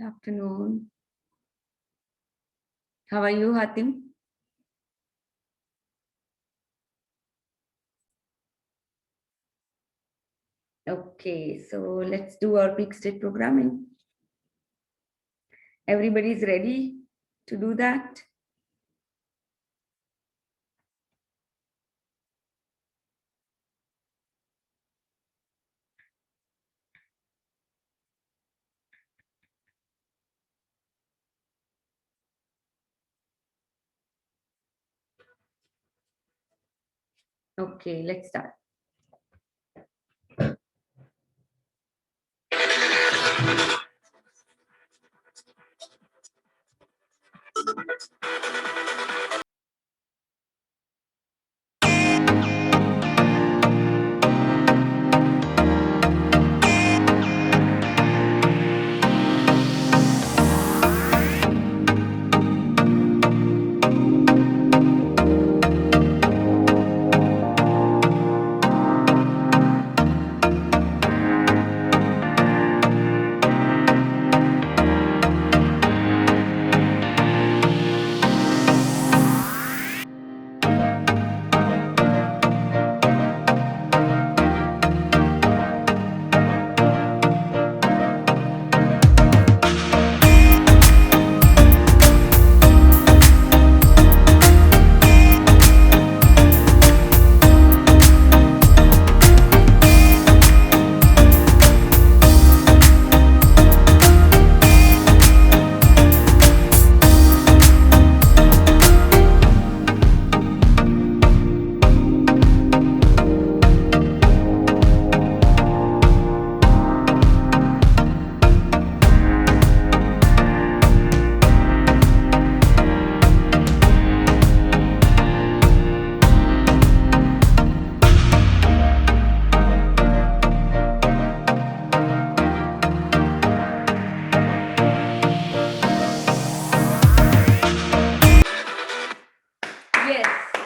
Afternoon. How are you, Hatim? Okay, so let's do our peak state programming. Everybody's ready to do that? Okay, let's start.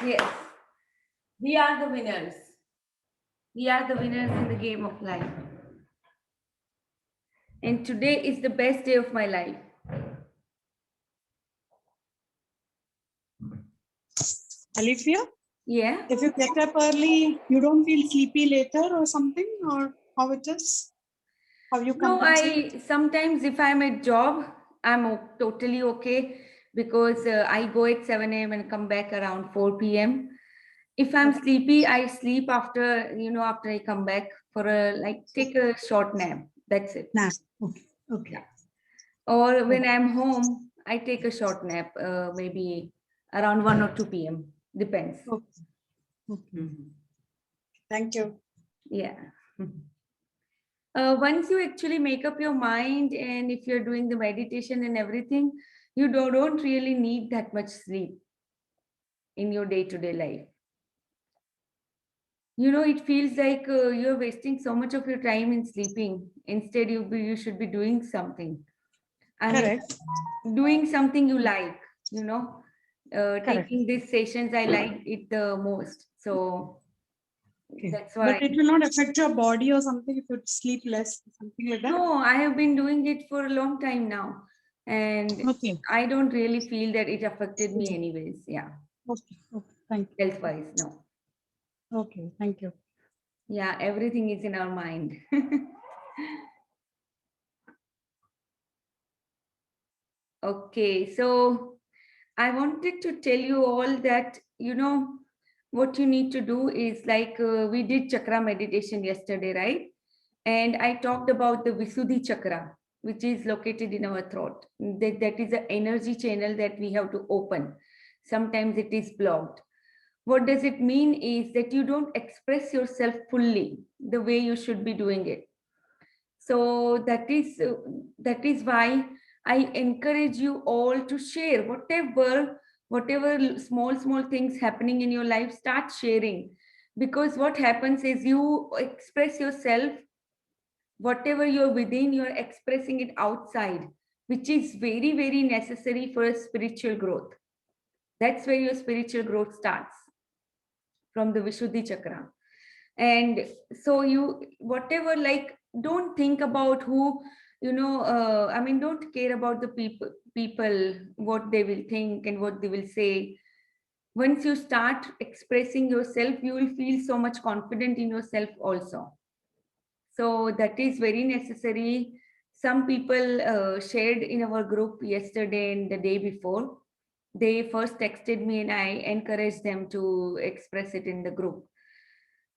Yes. We are the winners. We are the winners in the game of life. And today is the best day of my life. Alifia, Yeah. if you get up early, you don't feel sleepy later or something, or how it is? How you No, compensate? I sometimes if I'm at job, I'm totally okay because I go at 7 a.m. and come back around 4 p.m. If I'm sleepy, I sleep after I come back for take a short nap. That's it. Nah. Okay. Okay. Yeah. Or when I'm home, I take a short nap, maybe around 1 or 2 p.m. Depends. Okay. Okay. Mhm. Thank you. Yeah. Once you actually make up your mind, and if you're doing the meditation and everything, you don't really need that much sleep in your day-to-day life. It feels like you're wasting so much of your time in sleeping. Instead, you should be doing something. I mean, Correct. doing something you like. You know, Correct. taking these sessions, I like it the most. So Okay. that's But why. it will not affect your body or something if you sleep less, something like that. No, I have been doing it for a long time now, and Okay. I don't really feel that it affected me anyways. Yeah, Okay. Okay. Thank health wise, no. you. Okay. Thank you. Yeah, everything is in our mind. Okay, so I wanted to tell you all that, what you need to do is we did chakra meditation yesterday, right? And I talked about the Visuddhi chakra, which is located in our throat. That is the energy channel that we have to open. Sometimes it is blocked. What does it mean is that you don't express yourself fully the way you should be doing it. So that is why I encourage you all to share whatever small things happening in your life. Start sharing, because what happens is you express yourself. Whatever you're within, you're expressing it outside, which is very very necessary for a spiritual growth. That's where your spiritual growth starts, from the Vishuddhi chakra. And so you whatever, don't think about who I mean, don't care about the people, what they will think and what they will say. Once you start expressing yourself, you will feel so much confident in yourself also. So that is very necessary. Some people shared in our group yesterday and the day before. They first texted me and I encouraged them to express it in the group.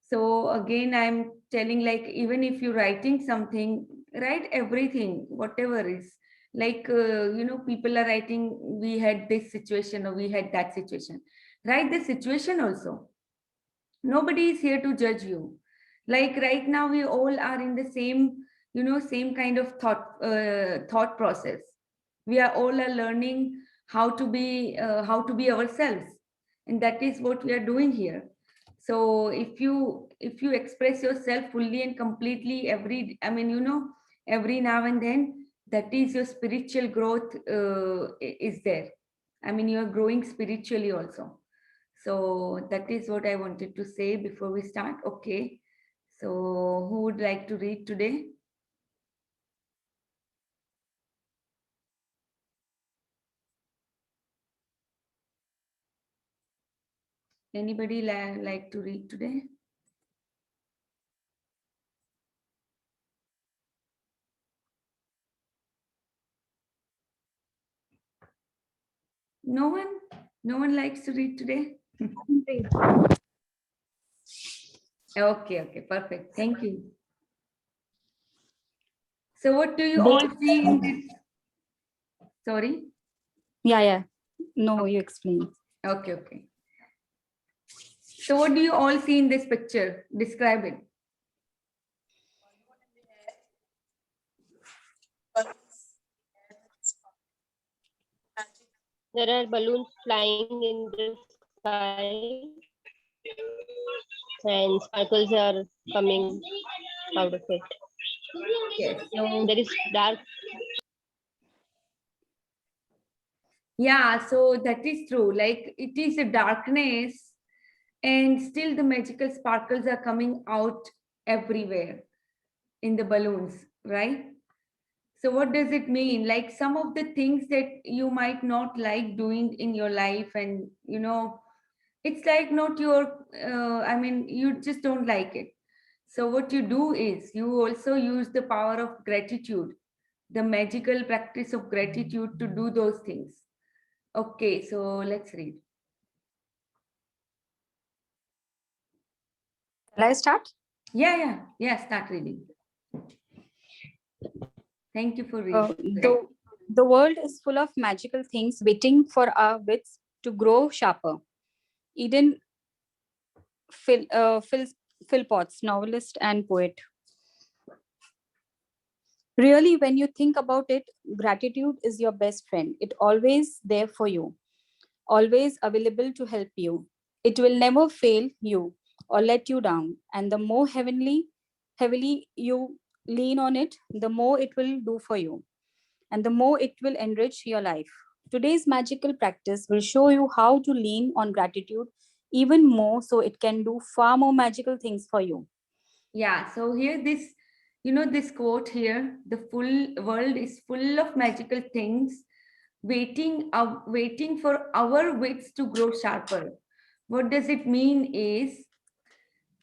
So again, I'm telling, like, even if you're writing something, write everything, whatever is. Like, people are writing, we had this situation or we had that situation. Write the situation also. Nobody is here to judge you. Like right now, we all are in the same, same kind of thought process. We are all are learning how to be ourselves, and that is what we are doing here. So if you express yourself fully and completely every now and then, that is your spiritual growth is there. I mean, you are growing spiritually also. So that is what I wanted to say before we start. Okay. So who would like to read today? Anybody like to read today? No one? No one likes to read today? Okay, okay, perfect. Thank you. So what do you all see in this? Sorry? Yeah. No, you explain. Okay, okay. So what do you all see in this picture? Describe it. There are balloons flying in the sky and sparkles are coming out of it. Yes. So There is dark. yeah, so that is true. Like it is a darkness, and still the magical sparkles are coming out everywhere in the balloons, right? So what does it mean? Like some of the things that you might not like doing in your life, and it's like not your, you just don't like it. So what you do is you also use the power of gratitude, the magical practice of gratitude to do those things. Okay, so let's read. Shall I start? Yeah, start reading. Thank you for reading. The world is full of magical things waiting for our wits to grow sharper. Eden Philpotts, novelist and poet. Really, when you think about it, gratitude is your best friend. It always there for you, always available to help you. It will never fail you or let you down. And the more heavily you lean on it, the more it will do for you, and the more it will enrich your life. Today's magical practice will show you how to lean on gratitude even more so it can do far more magical things for you. Yeah, so here this quote here, the full world is full of magical things waiting for our wits to grow sharper. What does it mean is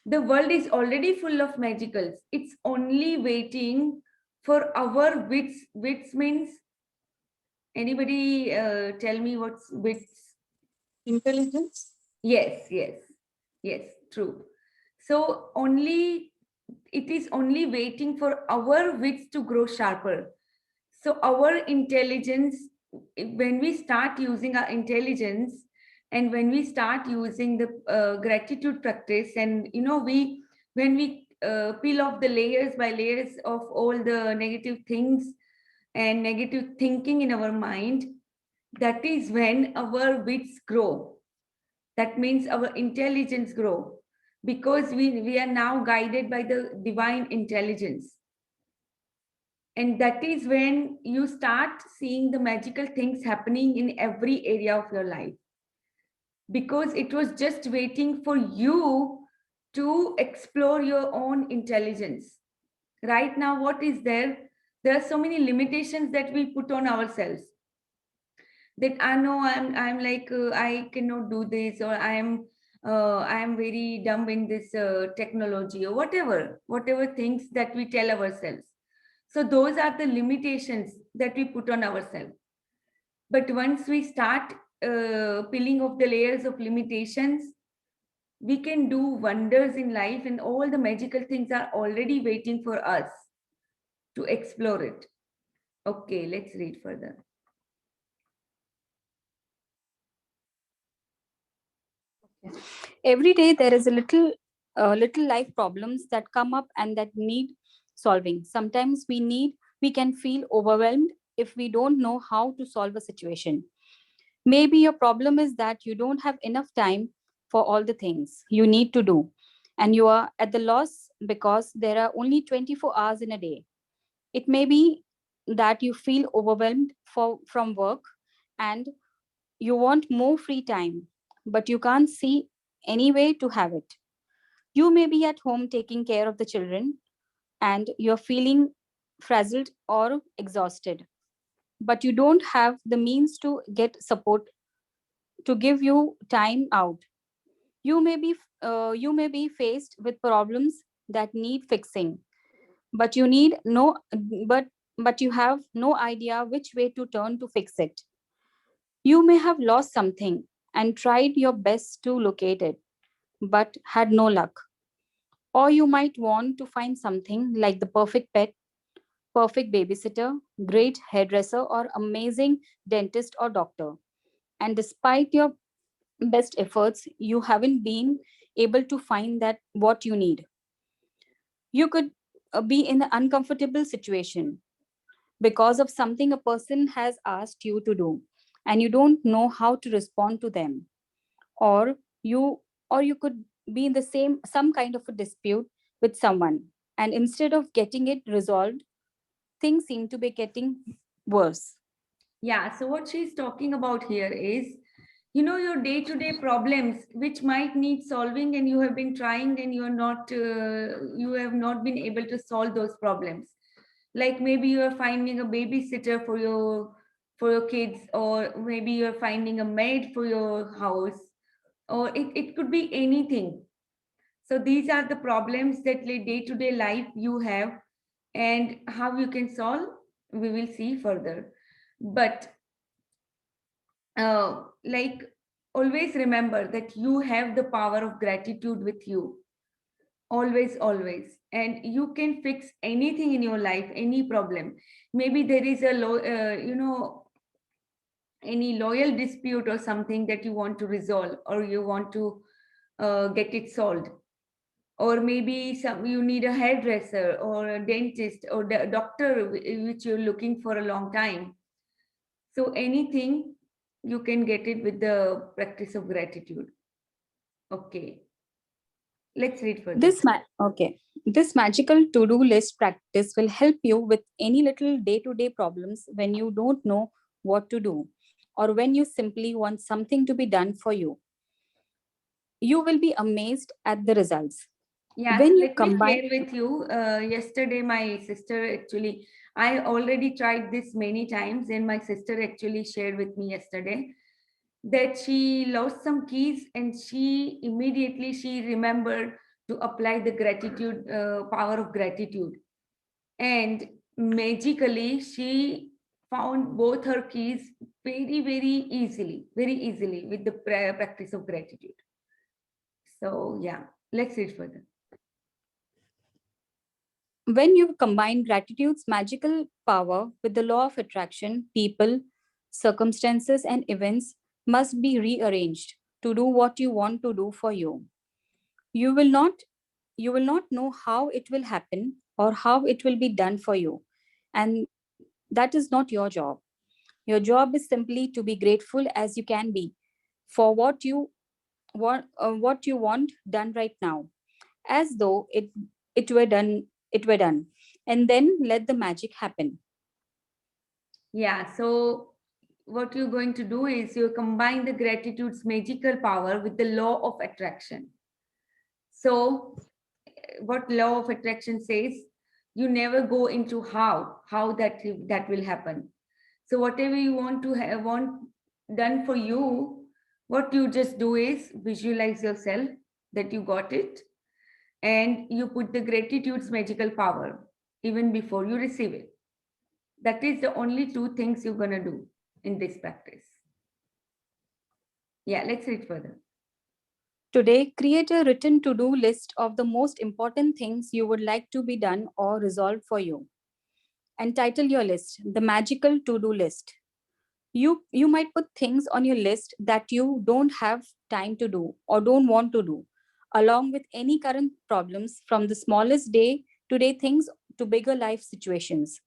the world is already full of magicals. It's only waiting for our wits. Wits means, anybody tell me what's wits? Intelligence. Yes, true. So it is only waiting for our wits to grow sharper. So our intelligence, when we start using our intelligence, and when we start using the gratitude practice, and when we peel off the layers by layers of all the negative things and negative thinking in our mind, that is when our wits grow. That means our intelligence grow, because we are now guided by the divine intelligence. And that is when you start seeing the magical things happening in every area of your life, because it was just waiting for you to explore your own intelligence. Right now, what is there? There are so many limitations that we put on ourselves, that I know I'm like I cannot do this, or I am very dumb in this technology, or whatever things that we tell ourselves. So those are the limitations that we put on ourselves. But once we start peeling off the layers of limitations, we can do wonders in life, and all the magical things are already waiting for us to explore it. Okay, let's read further. Every day there is a little life problems that come up and that need solving. Sometimes we can feel overwhelmed if we don't know how to solve a situation. Maybe your problem is that you don't have enough time for all the things you need to do, and you are at the loss because there are only 24 hours in a day. It may be that you feel overwhelmed from work and you want more free time, but you can't see any way to have it. You may be at home taking care of the children and you're feeling frazzled or exhausted, but you don't have the means to get support to give you time out. You may be faced with problems that need fixing, but you need no but but you have no idea which way to turn to fix it. You may have lost something and tried your best to locate it, but had no luck. Or you might want to find something like the perfect pet, perfect babysitter, great hairdresser, or amazing dentist or doctor. And despite your best efforts, you haven't been able to find that what you need. You could be in an uncomfortable situation because of something a person has asked you to do, and you don't know how to respond to them. Or you or you could be in the same some kind of a dispute with someone, and instead of getting it resolved, things seem to be getting worse. Yeah, so what she's talking about here is, your day-to-day problems which might need solving, and you have been trying and you have not been able to solve those problems. Like maybe you are finding a babysitter for your kids, or maybe you are finding a maid for your house, or it could be anything. So these are the problems that day-to-day life you have, and how you can solve, we will see further. But like, always remember that you have the power of gratitude with you, always, always, and you can fix anything in your life, any problem. Maybe there is a any loyal dispute or something that you want to resolve, or you want to get it solved. Or maybe you need a hairdresser or a dentist or doctor which you're looking for a long time. So anything, you can get it with the practice of gratitude. Okay, let's read further. This magical to-do list practice will help you with any little day-to-day problems when you don't know what to do, or when you simply want something to be done for you. You will be amazed at the results. Yeah, so When you let me combine share with you. Yesterday, my sister actually, I already tried this many times, and my sister actually shared with me yesterday that she lost some keys, and she remembered to apply the gratitude, power of gratitude. And magically, she found both her keys very easily with the practice of gratitude. So, yeah, let's read further. When you combine gratitude's magical power with the law of attraction, people, circumstances, and events must be rearranged to do what you want to do for you. You will not you will not know how it will happen or how it will be done for you. And that is not your job. Your job is simply to be grateful as you can be for what you want done right now, as though it were done, and then let the magic happen. Yeah, so what you're going to do is you combine the gratitude's magical power with the law of attraction. So, what law of attraction says? You never go into how that will happen. So whatever you want to want done for you, what you just do is visualize yourself that you got it, and you put the gratitude's magical power even before you receive it. That is the only two things you're gonna do in this practice. Yeah, let's read further. Today, create a written to-do list of the most important things you would like to be done or resolved for you. And title your list, The Magical To-Do List. You might put things on your list that you don't have time to do or don't want to do, along with any current problems from the smallest day-to-day things to bigger life situations.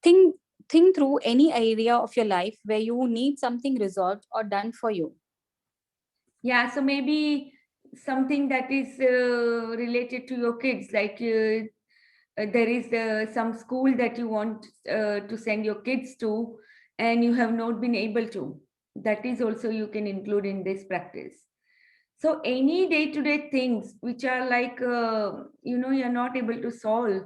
Think, think through any area of your life where you need something resolved or done for you. Yeah, so maybe something that is related to your kids, like there is some school that you want to send your kids to, and you have not been able to. That is also you can include in this practice. So any day-to-day things which are like you're not able to solve,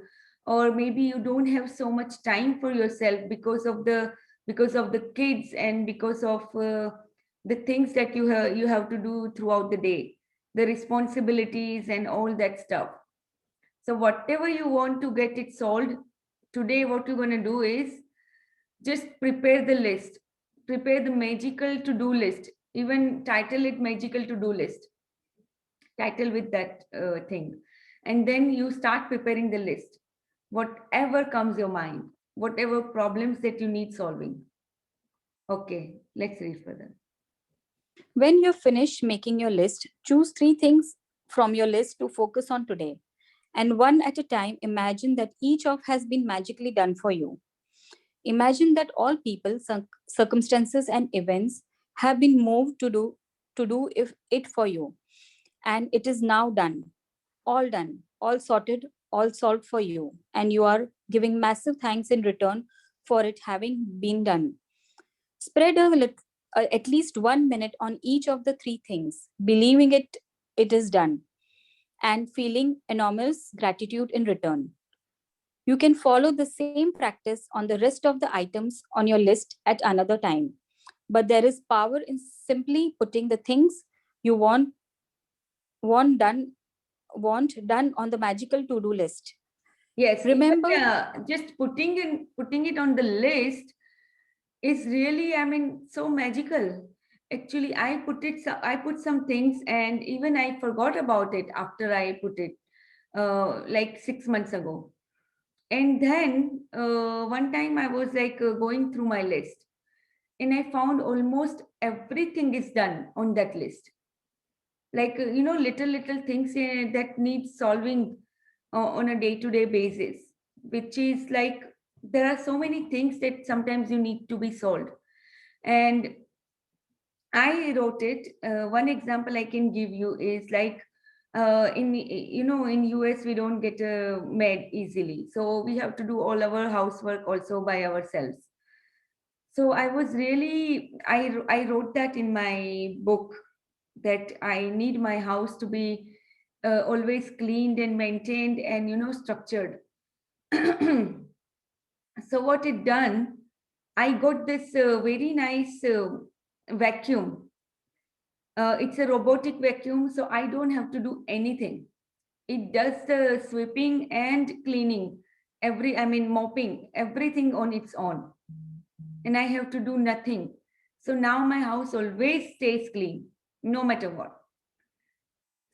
or maybe you don't have so much time for yourself because of the kids, and because of the things that you have to do throughout the day, the responsibilities and all that stuff. So whatever you want to get it solved today, what you're going to do is just prepare the list, prepare the magical to-do list, even title it magical to-do list, title with that thing, and then you start preparing the list, whatever comes your mind, whatever problems that you need solving. Okay, let's read further. When you finish making your list, choose 3 things from your list to focus on today. And one at a time, imagine that each of has been magically done for you. Imagine that all people, circumstances, and events have been moved to do it for you, and it is now done, all sorted, all solved for you, and you are giving massive thanks in return for it having been done. Spread at least 1 minute on each of the 3 things, believing it is done, and feeling enormous gratitude in return. You can follow the same practice on the rest of the items on your list at another time. But there is power in simply putting the things you want done want done on the magical to-do list. Yes, Remember, just putting it on the list is really, I mean, so magical. Actually, I put some things, and even I forgot about it after I put it like 6 months ago. And then one time I was like going through my list, and I found almost everything is done on that list. Like little things that need solving on a day-to-day basis, which is like there are so many things that sometimes you need to be solved. And I wrote it. One example I can give you is like in US we don't get a maid easily, so we have to do all our housework also by ourselves. So I was really I wrote that in my book, that I need my house to be always cleaned and maintained and structured. So what it done, I got this very nice vacuum. It's a robotic vacuum, so I don't have to do anything. It does the sweeping and cleaning, I mean mopping, everything on its own. And I have to do nothing. So now my house always stays clean, no matter what.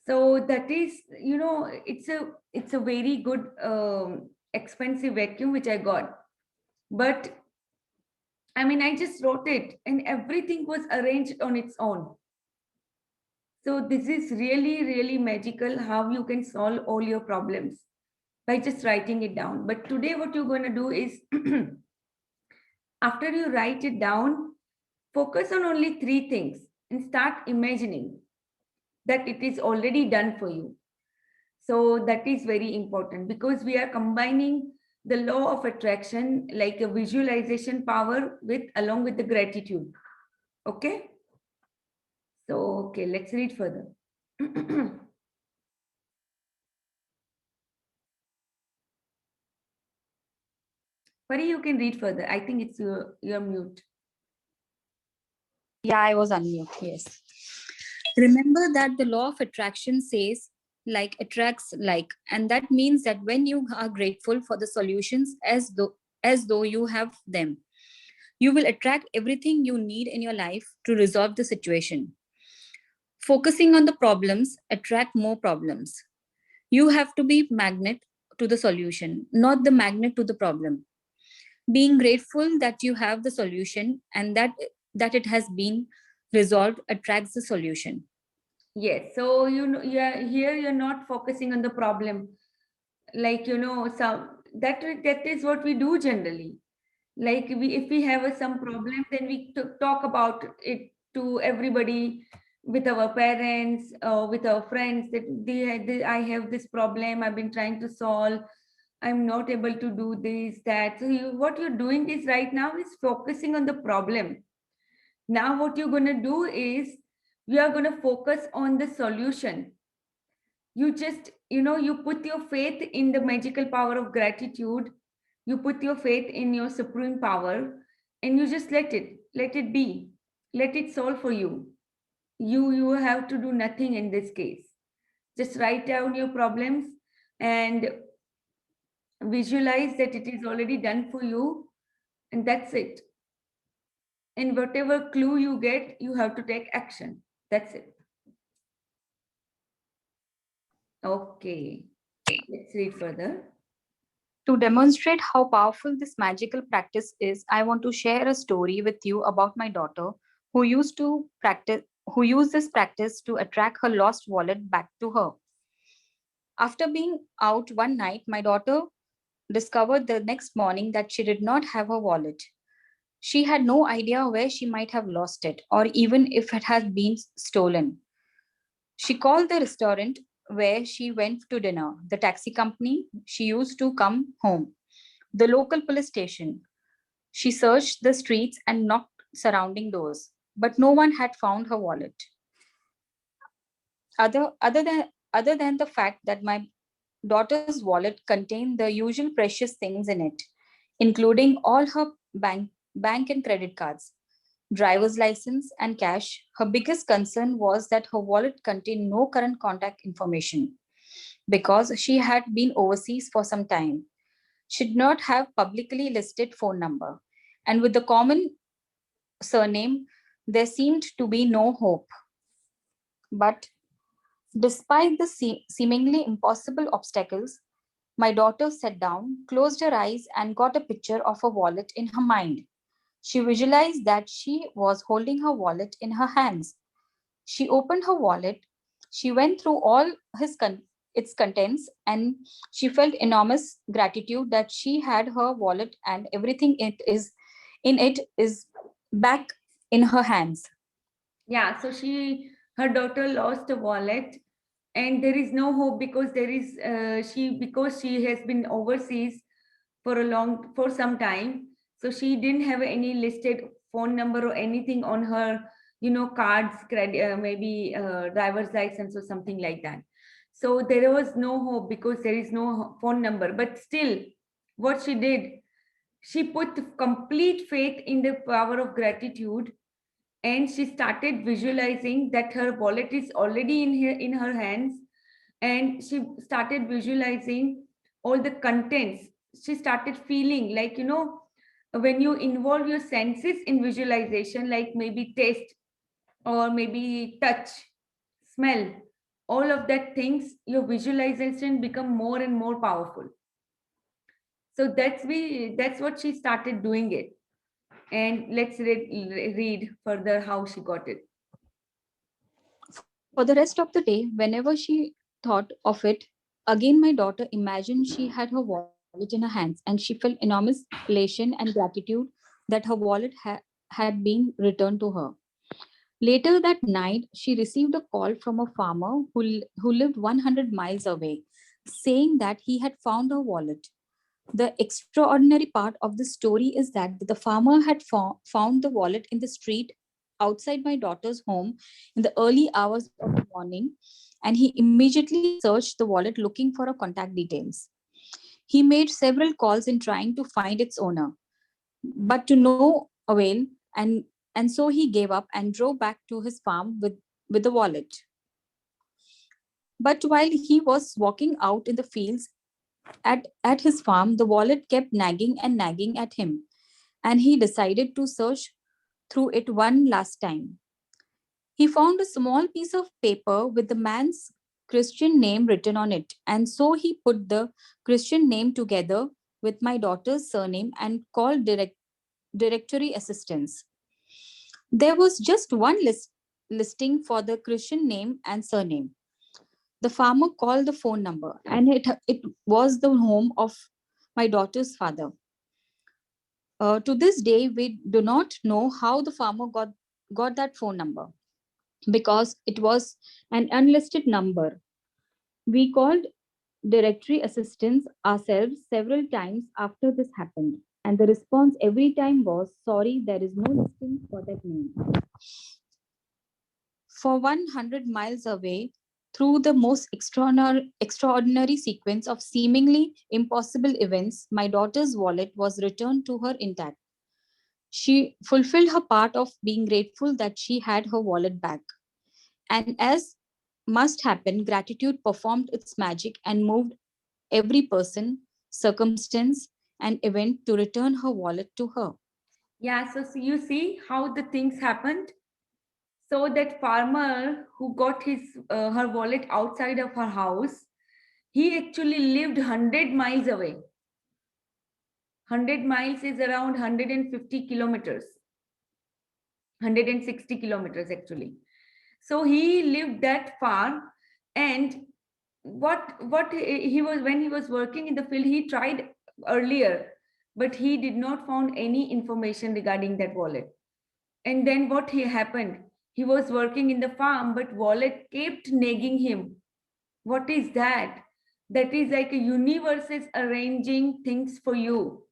So that is, it's a very good expensive vacuum which I got. But I mean, I just wrote it and everything was arranged on its own. So this is really, really magical how you can solve all your problems by just writing it down. But today, what you're going to do is after you write it down, focus on only 3 things and start imagining that it is already done for you. So that is very important because we are combining the law of attraction, like a visualization power with along with the gratitude. Okay. So, okay, let's read further. Pari, you can read further. I think it's your mute. Yeah, I was unmute. Yes. Remember that the law of attraction says like attracts like, and that means that when you are grateful for the solutions as though you have them, you will attract everything you need in your life to resolve the situation. Focusing on the problems attract more problems. You have to be magnet to the solution, not the magnet to the problem. Being grateful that you have the solution and that it has been resolved attracts the solution. Yes. So you're not focusing on the problem. Like some that is what we do generally. Like if we have some problem, then we talk about it to everybody, with our parents or with our friends, that I have this problem, I've been trying to solve, I'm not able to do this, that. So what you're doing is right now is focusing on the problem. Now what you're going to do is we are going to focus on the solution. You just you put your faith in the magical power of gratitude. You put your faith in your supreme power, and you just let it be, let it solve for you. You have to do nothing in this case. Just write down your problems and visualize that it is already done for you, and that's it. And whatever clue you get, you have to take action. That's it. Okay, let's read further. To demonstrate how powerful this magical practice is, I want to share a story with you about my daughter who used this practice to attract her lost wallet back to her. After being out one night, my daughter discovered the next morning that she did not have her wallet. She had no idea where she might have lost it or even if it had been stolen. She called the restaurant where she went to dinner, the taxi company she used to come home, the local police station. She searched the streets and knocked surrounding doors, but no one had found her wallet. Other than the fact that my daughter's wallet contained the usual precious things in it, including all her bank and credit cards, driver's license, and cash, her biggest concern was that her wallet contained no current contact information because she had been overseas for some time. She did not have publicly listed phone number, and with the common surname, there seemed to be no hope. But despite the seemingly impossible obstacles, my daughter sat down, closed her eyes, and got a picture of her wallet in her mind. She visualized that she was holding her wallet in her hands. She opened her wallet. She went through all its contents, and she felt enormous gratitude that she had her wallet and everything it is back in her hands. Yeah, so her daughter lost a wallet, and there is no hope because because she has been overseas for some time. So she didn't have any listed phone number or anything on her, cards, credit, maybe driver's license or something like that. So there was no hope because there is no phone number. But still, what she did, she put complete faith in the power of gratitude, and she started visualizing that her wallet is already in her hands, and she started visualizing all the contents. She started feeling like, when you involve your senses in visualization, like maybe taste or maybe touch, smell, all of that things, your visualization become more and more powerful. So that's what she started doing it. And let's read further how she got it. For the rest of the day, whenever she thought of it, again my daughter imagined she had her wallet in her hands and she felt enormous elation and gratitude that her wallet had been returned to her. Later that night, she received a call from a farmer who lived 100 miles away, saying that he had found her wallet. The extraordinary part of the story is that the farmer had found the wallet in the street outside my daughter's home in the early hours of the morning, and he immediately searched the wallet looking for her contact details. He made several calls in trying to find its owner, but to no avail, and so he gave up and drove back to his farm with the wallet. But while he was walking out in the fields at his farm, the wallet kept nagging and nagging at him, and he decided to search through it one last time. He found a small piece of paper with the man's Christian name written on it, and so he put the Christian name together with my daughter's surname and called directory assistance. There was just one listing for the Christian name and surname. The farmer called the phone number, and it was the home of my daughter's father. To this day, we do not know how the farmer got that phone number because it was an unlisted number. We called directory assistance ourselves several times after this happened, and the response every time was, "Sorry, there is no listing for that name." For 100 miles away, through the most extraordinary sequence of seemingly impossible events, my daughter's wallet was returned to her intact. She fulfilled her part of being grateful that she had her wallet back. And as must happen, gratitude performed its magic and moved every person, circumstance, and event to return her wallet to her. Yeah, so you see how the things happened. So that farmer who got her wallet outside of her house, he actually lived 100 miles away. 100 miles is around 150 kilometers, 160 kilometers actually. So he lived that far, and what he was, when he was working in the field, he tried earlier, but he did not found any information regarding that wallet. And then what he happened, he was working in the farm, but wallet kept nagging him. What is that? That is like a universe is arranging things for you.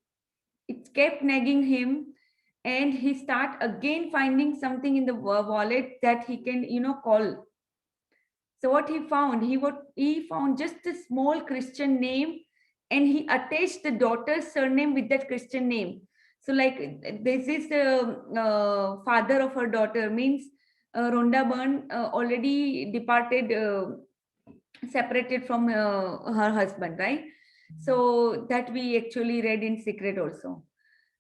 It kept nagging him, and he start again finding something in the wallet that he can, call. So what he found, he found just a small Christian name, and he attached the daughter's surname with that Christian name. So like this is the father of her daughter, means Rhonda Byrne already departed, separated from her husband, right? So that we actually read in secret also.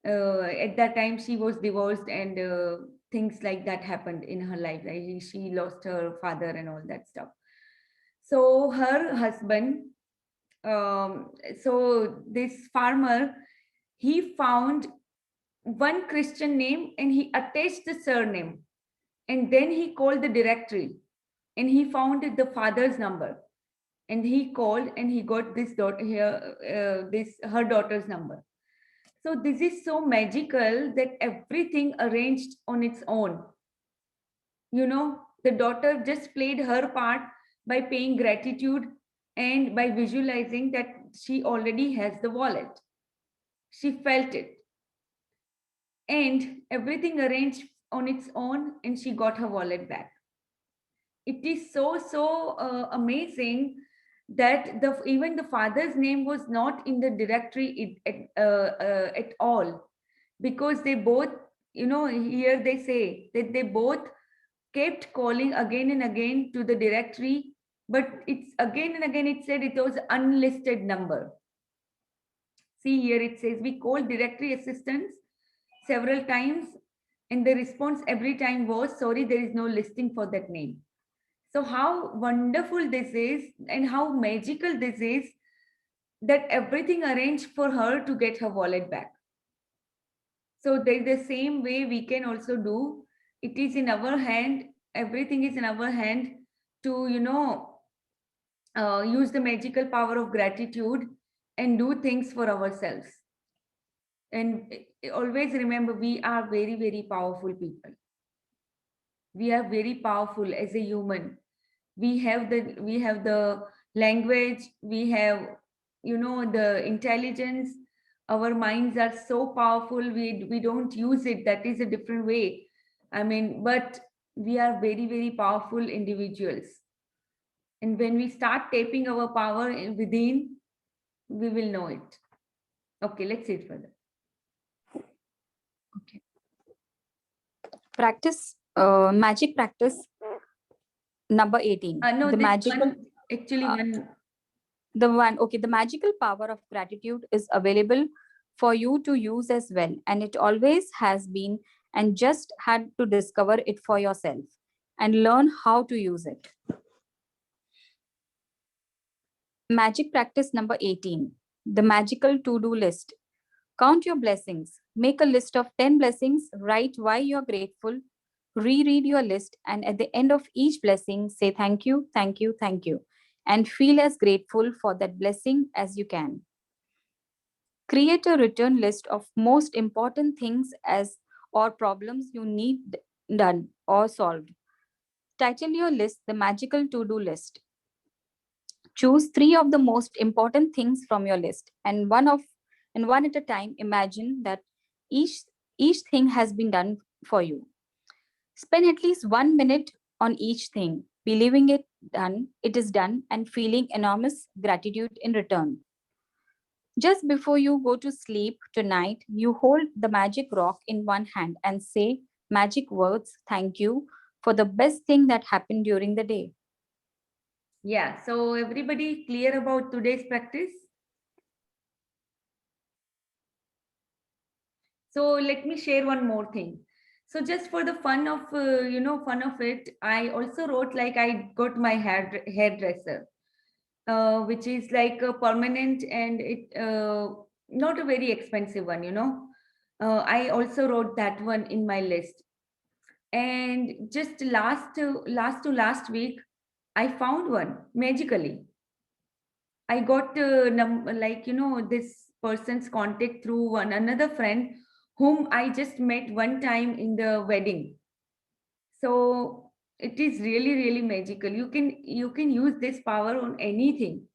At that time she was divorced, and things like that happened in her life, right? She lost her father and all that stuff. So her husband, so this farmer, he found one Christian name and he attached the surname, and then he called the directory, and he found the father's number, and he called and he got this daughter here, this her daughter's number. So this is so magical that everything arranged on its own. The daughter just played her part by paying gratitude and by visualizing that she already has the wallet. She felt it, and everything arranged on its own, and she got her wallet back. It is so amazing that even the father's name was not in the directory at all, because they both, here they say that they both kept calling again and again to the directory, but it's again and again it said it was unlisted number. See, here it says we called directory assistance several times, and the response every time was, sorry, there is no listing for that name. So how wonderful this is, and how magical this is, that everything arranged for her to get her wallet back. So there's the same way we can also do. It is in our hand. Everything is in our hand to, use the magical power of gratitude and do things for ourselves. And always remember, we are very, very powerful people. We are very powerful as a human. We have the language, we have, the intelligence. Our minds are so powerful. We don't use it. That is a different way. I mean, but we are very, very powerful individuals. And when we start tapping our power within, we will know it. Okay, let's see it further. Okay. Practice, magic practice number 18. No, The this magical, one, actually uh, one. the magical power of gratitude is available for you to use as well. And it always has been, and just had to discover it for yourself and learn how to use it. Magic practice number 18. The magical to-do list. Count your blessings. Make a list of 10 blessings. Write why you're grateful. Reread your list. And at the end of each blessing, say thank you, thank you, thank you. And feel as grateful for that blessing as you can. Create a return list of most important things as or problems you need done or solved. Title your list the magical to-do list. Choose 3 of the most important things from your list and one at a time imagine that each each thing has been done for you. Spend at least 1 minute on each thing, believing it is done and feeling enormous gratitude in return. Just before you go to sleep tonight, you hold the magic rock in one hand and say magic words, thank you for the best thing that happened during the day. Yeah, so everybody clear about today's practice? So let me share one more thing. So just for the fun of, fun of it, I also wrote like I got my hairdresser, which is like a permanent and it not a very expensive one, I also wrote that one in my list. And just last week, I found one magically. I got this person's contact through one another friend whom I just met one time in the wedding. So it is really really magical. You can use this power on anything.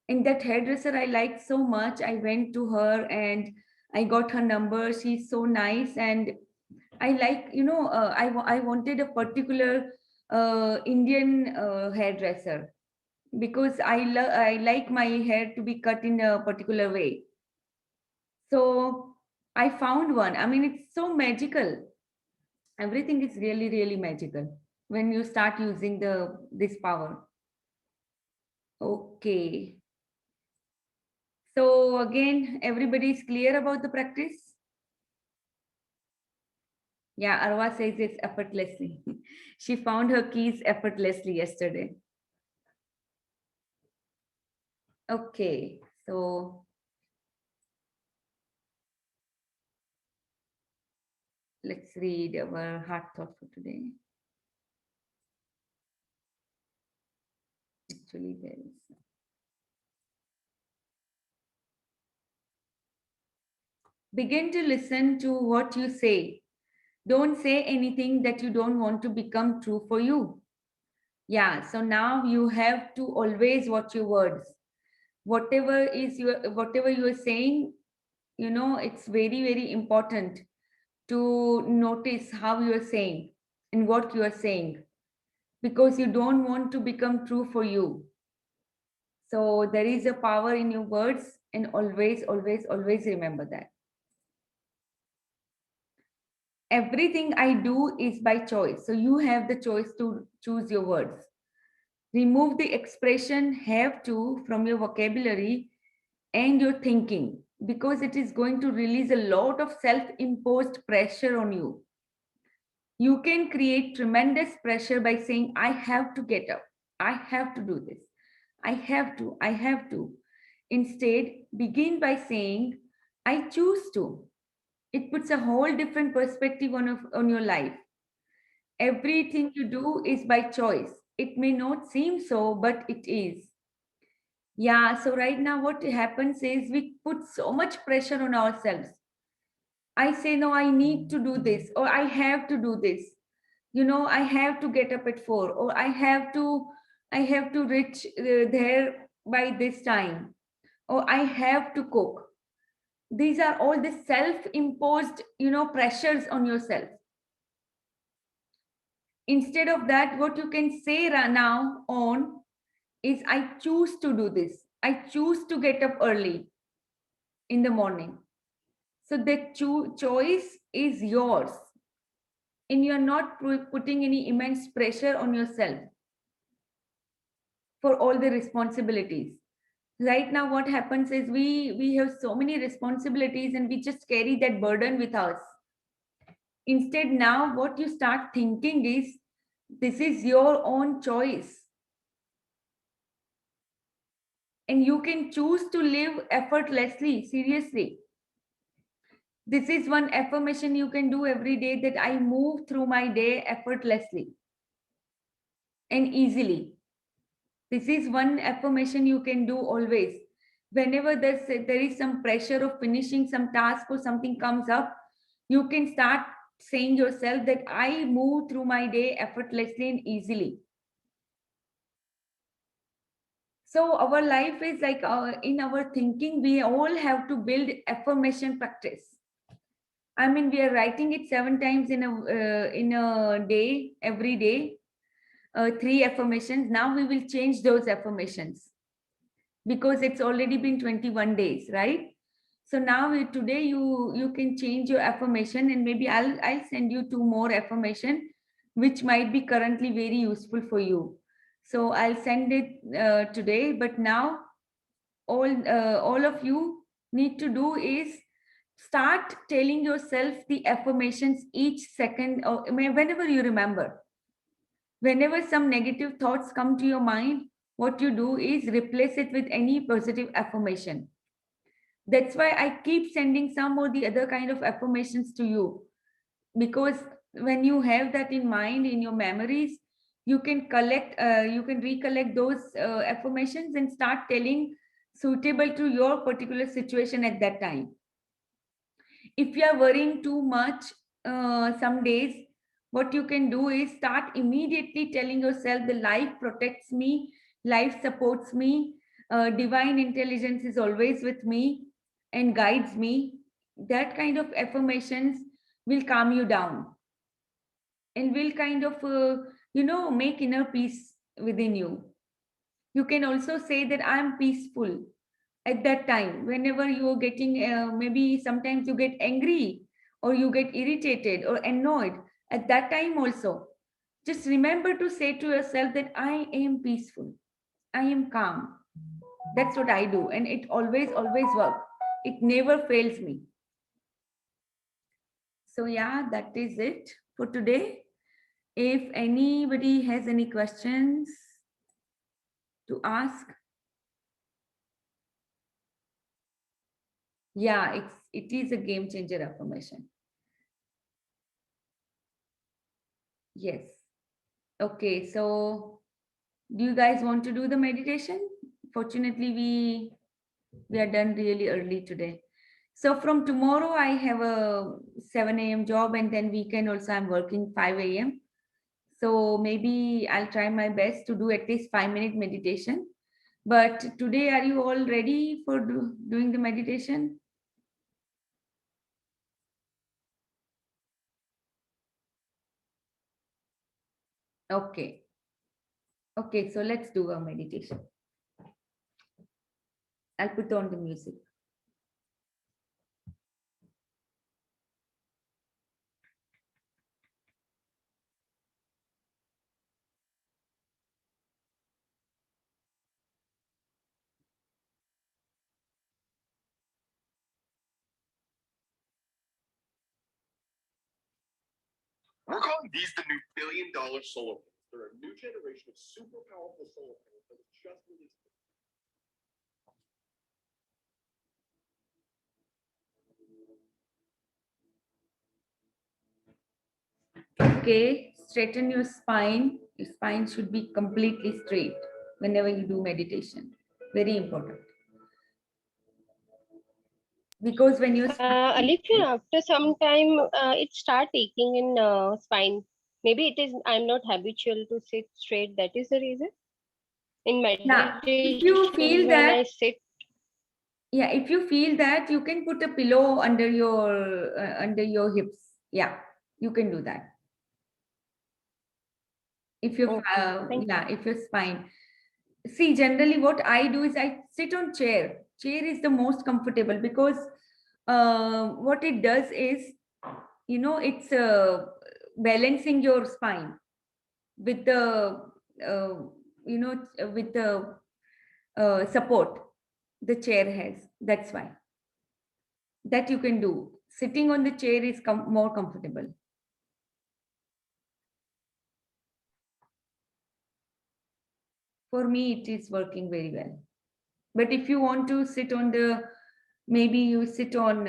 And that hairdresser I liked so much. I went to her and I got her number. She's so nice and I like I wanted a particular Indian hairdresser because I like my hair to be cut in a particular way. So I found one. I mean, it's so magical. Everything is really, really magical when you start using this power. Okay. So again, everybody is clear about the practice? Yeah, Arwa says it's effortlessly. She found her keys effortlessly yesterday. Okay, so let's read our heart thought for today. Actually, there is. Begin to listen to what you say. Don't say anything that you don't want to become true for you. Yeah, so now you have to always watch your words. Whatever you are saying, it's very, very important to notice how you are saying and what you are saying because you don't want to become true for you. So there is a power in your words, and always, always, always remember that. Everything I do is by choice. So you have the choice to choose your words. Remove the expression have to from your vocabulary and your thinking because it is going to release a lot of self imposed pressure on you. You can create tremendous pressure by saying, I have to get up, I have to do this, I have to. Instead, begin by saying, I choose to. It puts a whole different perspective on your life. Everything you do is by choice. It may not seem so, but it is. Yeah, so right now what happens is we put so much pressure on ourselves. I say, no, I need to do this, or I have to do this. I have to get up at 4, or I have to reach there by this time, or I have to cook. These are all the self-imposed, pressures on yourself. Instead of that, what you can say now on is, I choose to do this. I choose to get up early in the morning. So the choice is yours, and you're not putting any immense pressure on yourself for all the responsibilities. Right now, what happens is we have so many responsibilities and we just carry that burden with us. Instead, now what you start thinking is, this is your own choice, and you can choose to live effortlessly. Seriously, this is one affirmation you can do every day, that I move through my day effortlessly and easily. This is one affirmation you can do always. Whenever there is some pressure of finishing some task or something comes up, you can start saying yourself that I move through my day effortlessly and easily. So our life is like, in our thinking, we all have to build affirmation practice. I mean, we are writing it 7 times in a day, every day, 3 affirmations. Now we will change those affirmations, because it's already been 21 days, right? So now today you can change your affirmation, and maybe I'll send you 2 more affirmation which might be currently very useful for you. So I'll send it today. But now all of you need to do is start telling yourself the affirmations each second, or whenever you remember. Whenever some negative thoughts come to your mind, what you do is replace it with any positive affirmation. That's why I keep sending some or the other kind of affirmations to you, because when you have that in mind, in your memories, you can recollect those affirmations and start telling suitable to your particular situation at that time. If you are worrying too much some days, what you can do is start immediately telling yourself, the life protects me, life supports me, divine intelligence is always with me and guides me. That kind of affirmations will calm you down and will kind of make inner peace within you. You can also say that I am peaceful at that time. Whenever you're getting, maybe sometimes you get angry or you get irritated or annoyed, at that time also, just remember to say to yourself that I am peaceful, I am calm. That's what I do, and it always works. It never fails me. So yeah, that is it for today. If anybody has any questions to ask. Yeah, it is a game changer affirmation. Yes. Okay, so do you guys want to do the meditation? Fortunately, we are done really early today. So from tomorrow, I have a 7 a.m. job, and then weekend also I'm working 5 a.m. So maybe I'll try my best to do at least 5-minute meditation. But today, are you all ready for doing the meditation? Okay. Okay, so let's do a meditation. I'll put on the music. We're calling these the new $1 billion solar panels. They're a new generation of super powerful solar panels that was just released. Okay, straighten your spine. Your spine should be completely straight whenever you do meditation. Very important. Because when you're Alifia, after some time, it start aching in spine. Maybe it is. I'm not habitual to sit straight. That is the reason. In yeah, if you meditation, feel when that, I sit, yeah, if you feel that, you can put a pillow under your hips. Yeah, you can do that. If you okay, thank you. yeah, if your spine. see, generally what I do is I sit on chair. Chair is the most comfortable because what it does is, it's balancing your spine with the, uh, with the support the chair has. That's why. That you can do. Sitting on the chair is more comfortable. For me, it is working very well. But if you want to sit on the, maybe you sit on,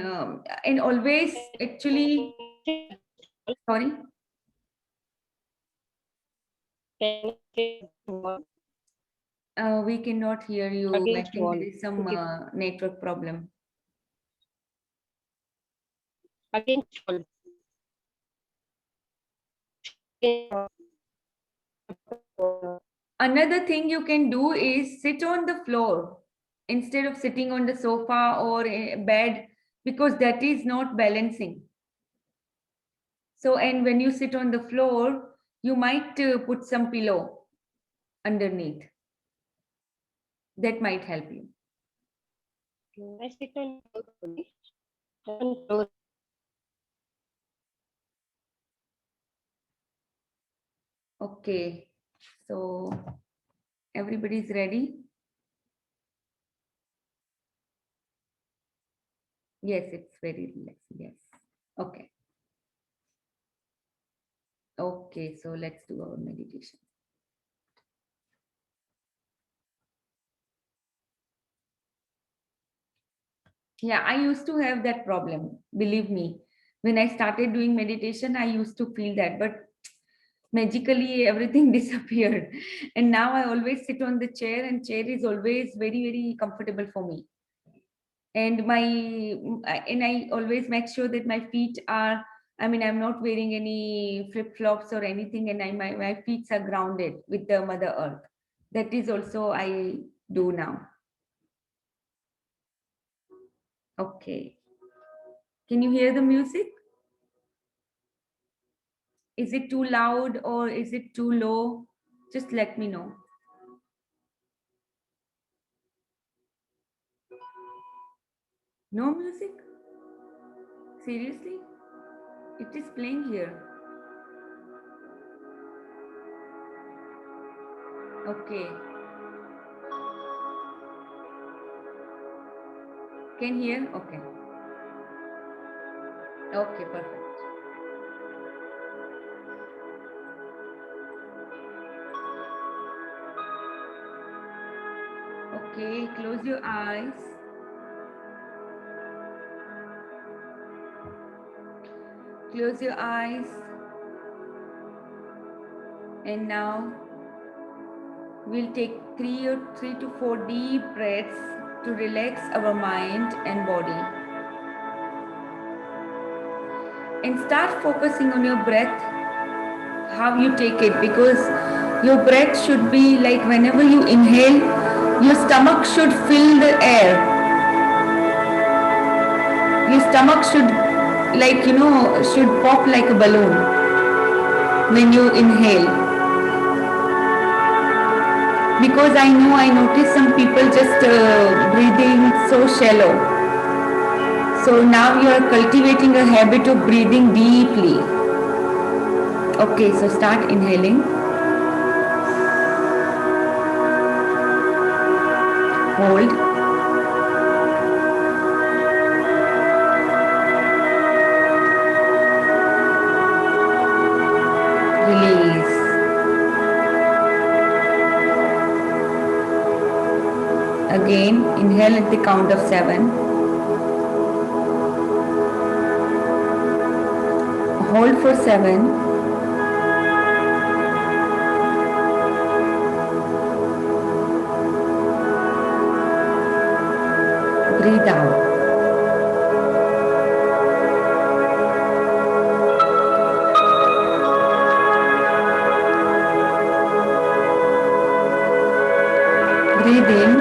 and always actually, sorry, we cannot hear you. I Against think wall. there is some Okay. network problem. Against wall. Another thing you can do is sit on the floor instead of sitting on the sofa or a bed, because that is not balancing. So, and when you sit on the floor, you might put some pillow underneath. That might help you. I sit on floor. Okay, so everybody's ready? Yes, it's very relaxing. Yes. Okay. Okay, so let's do our meditation. Yeah, I used to have that problem. Believe me, when I started doing meditation, I used to feel that, but magically everything disappeared. And now I always sit on the chair, and chair is always very, very comfortable for me. And I always make sure that my feet are, I mean, I'm not wearing any flip-flops or anything, and my feet are grounded with the Mother Earth. That is also I do now. Okay. Can you hear the music? Is it too loud or is it too low? Just let me know. No music? Seriously? It is playing here. Okay. Can hear? Okay. Okay, perfect. Okay, close your eyes. Close your eyes. And now we'll take three to four deep breaths to relax our mind and body. And start focusing on your breath, how you take it, because your breath should be like whenever you inhale, your stomach should fill the air. Your stomach should, like, should pop like a balloon when you inhale. Because I notice some people just breathing so shallow. So now you are cultivating a habit of breathing deeply. Okay, so start inhaling. Hold. Release. Again, inhale at the count of 7. Hold for 7. Breathe out. Breathe in.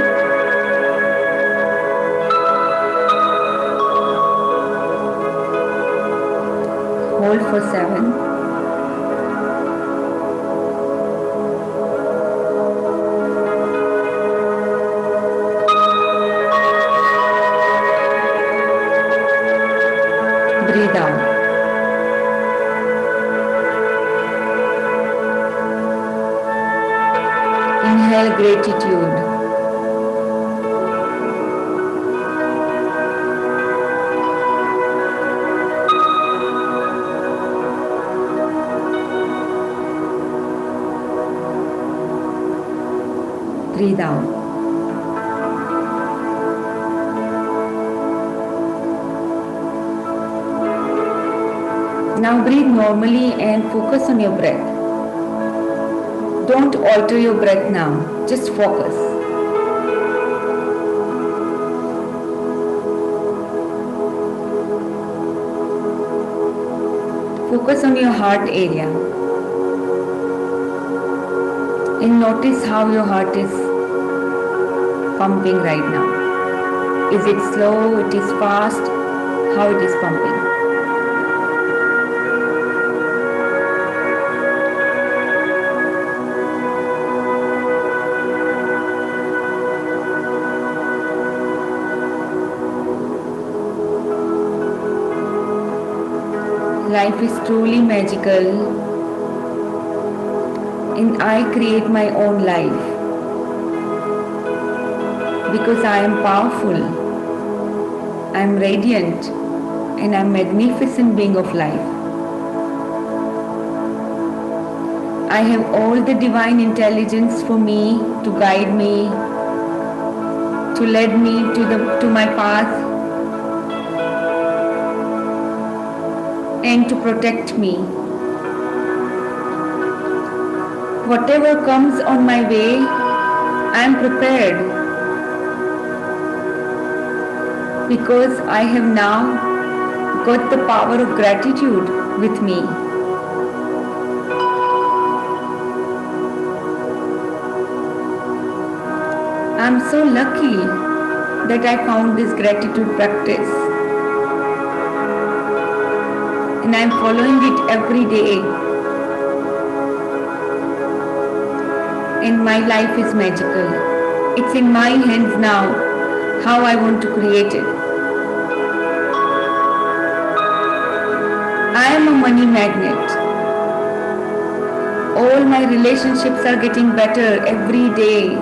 Hold for 7. Inhale gratitude. Breathe out. Now breathe normally and focus on your breath. Don't alter your breath now, just focus. Focus on your heart area and notice how your heart is pumping right now. Is it slow? It is fast? How it is pumping? Life is truly magical, and I create my own life because I am powerful, I am radiant, and I am magnificent being of life. I have all the divine intelligence for me to guide me, to lead me to my path, and to protect me. Whatever comes on my way, I am prepared because I have now got the power of gratitude with me. I am so lucky that I found this gratitude practice. And I'm following it every day. And my life is magical. It's in my hands now how I want to create it. I am a money magnet. All my relationships are getting better every day.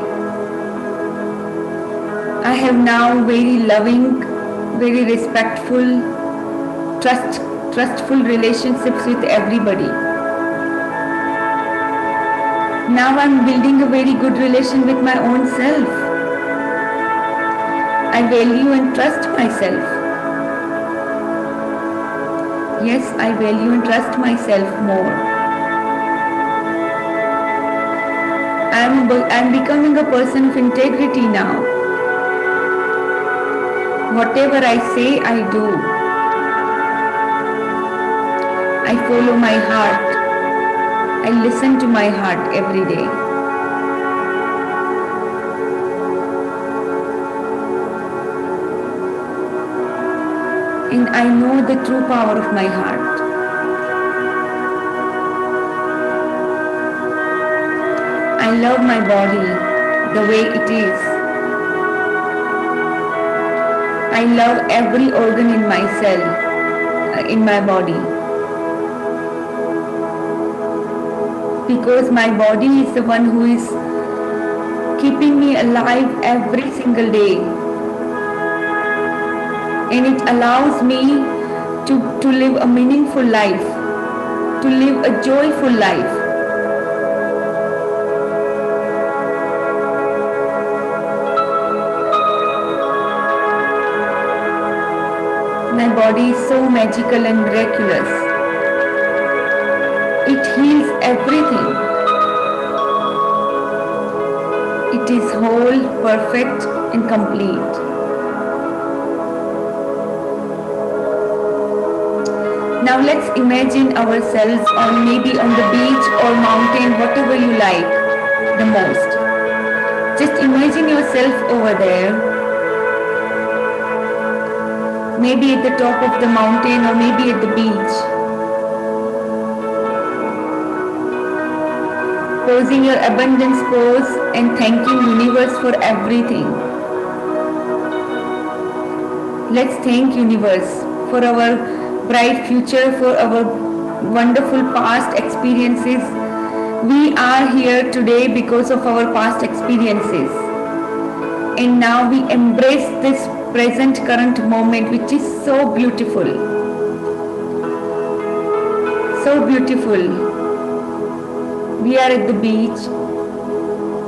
I have now very loving, very respectful, trustful relationships with everybody. Now I'm building a very good relation with my own self. I value and trust myself. Yes, I value and trust myself more. I'm becoming a person of integrity now. Whatever I say, I do. I follow my heart. I listen to my heart every day. And I know the true power of my heart. I love my body the way it is. I love every organ in my cell, in my body. Because my body is the one who is keeping me alive every single day. And it allows me to live a meaningful life, to live a joyful life. My body is so magical and miraculous. It heals everything. It is whole, perfect, and complete. Now let's imagine ourselves maybe on the beach or mountain, whatever you like the most. Just imagine yourself over there. Maybe at the top of the mountain or maybe at the beach. Posing your abundance pose and thanking universe for everything. Let's thank universe for our bright future, for our wonderful past experiences We are here today because of our past experiences. And now we embrace this present current moment, which is so beautiful. So beautiful. We are at the beach,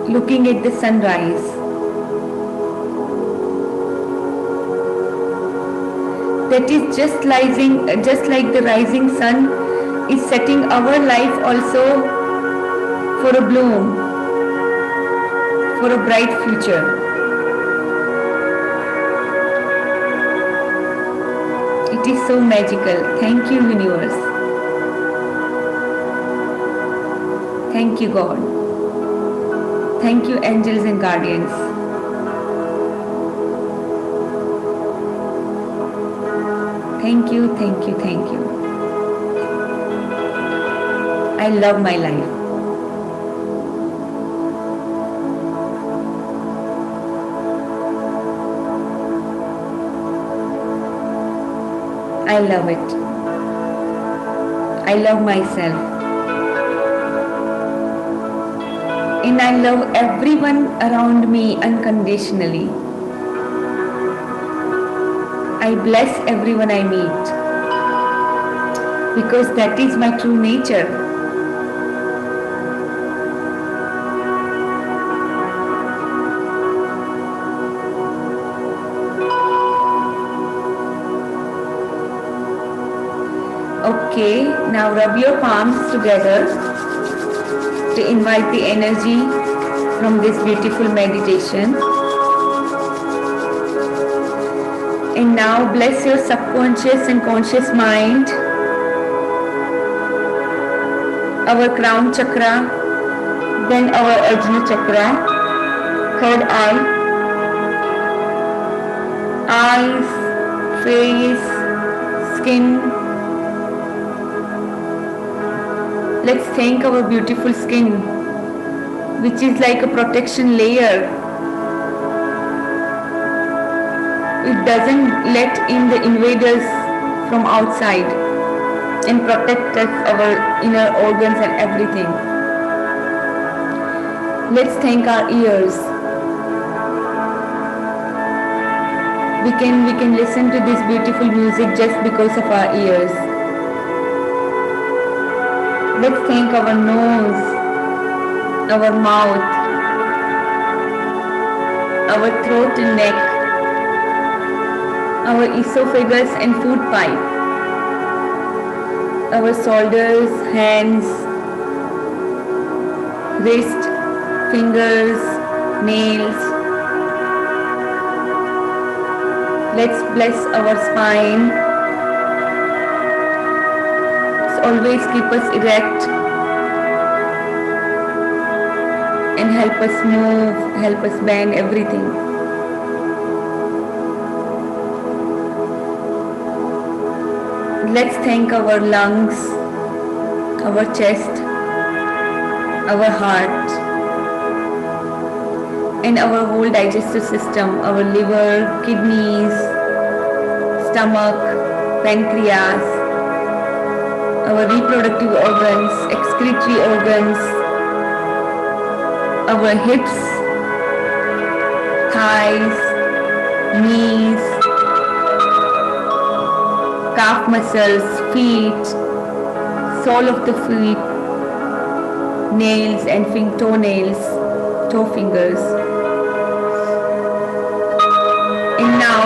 looking at the sunrise. That is just like the rising sun is setting our life also for a bloom, for a bright future. It is so magical. Thank you, universe. Thank you, God. Thank you, angels and guardians. Thank you, thank you, thank you. I love my life. I love it. I love myself. And I love everyone around me unconditionally. I bless everyone I meet because that is my true nature. Okay, now rub your palms together to invite the energy from this beautiful meditation. And now bless your subconscious and conscious mind, our crown chakra, then our Ajna chakra, third eye, eyes, face, skin. Let's thank our beautiful skin, which is like a protection layer. It doesn't let in the invaders from outside and protect us, our inner organs and everything. Let's thank our ears. We can listen to this beautiful music just because of our ears. Let's thank our nose, our mouth, our throat and neck, our esophagus and food pipe, our shoulders, hands, wrist, fingers, nails. Let's bless our spine. Let's always keep us erect and help us move, help us bend everything. Let's thank our lungs, our chest, our heart, and our whole digestive system, our liver, kidneys, stomach, pancreas, our reproductive organs, excretory organs, our hips, thighs, knees, calf muscles, feet, sole of the feet, nails and toenails, toe fingers. And now,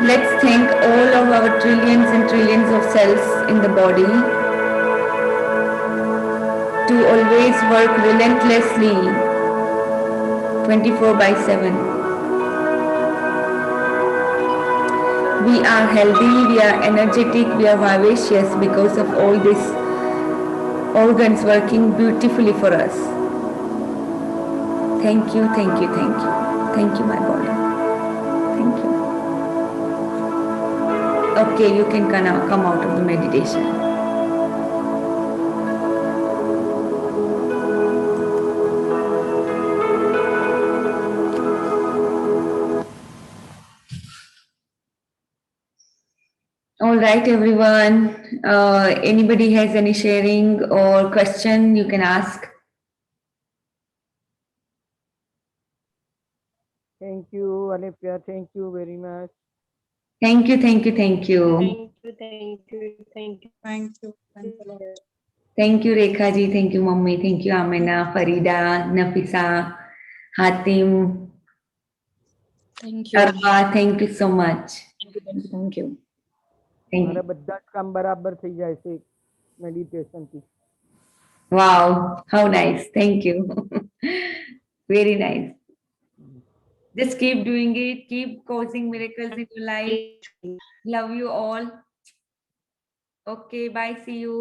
let's thank all of our trillions and trillions of cells in the body to always work relentlessly 24/7. We are healthy, we are energetic, we are vivacious because of all these organs working beautifully for us. Thank you, thank you, thank you. Thank you, my body. Thank you. Okay, you can come out of the meditation. All right, everyone. Anybody has any sharing or question, you can ask. Thank you, Alipia. Thank you very much. Thank you, thank you, thank you. Thank you, thank you, thank you. Thank you. Thanks a lot. Thank you, Rekha ji. Thank you, Mummy. Thank you, Amina, Farida, Nafisa, Hatim, Thank you. Arwa. Thank you so much. Thank you. Thank મારા you. બધા જ કામ બરાબર થઈ જાય છે મેડિટેશનથી. Wow, how nice. Thank you. Very nice. Just keep doing it. Keep causing miracles in your life. Love you all. Okay, bye. See you.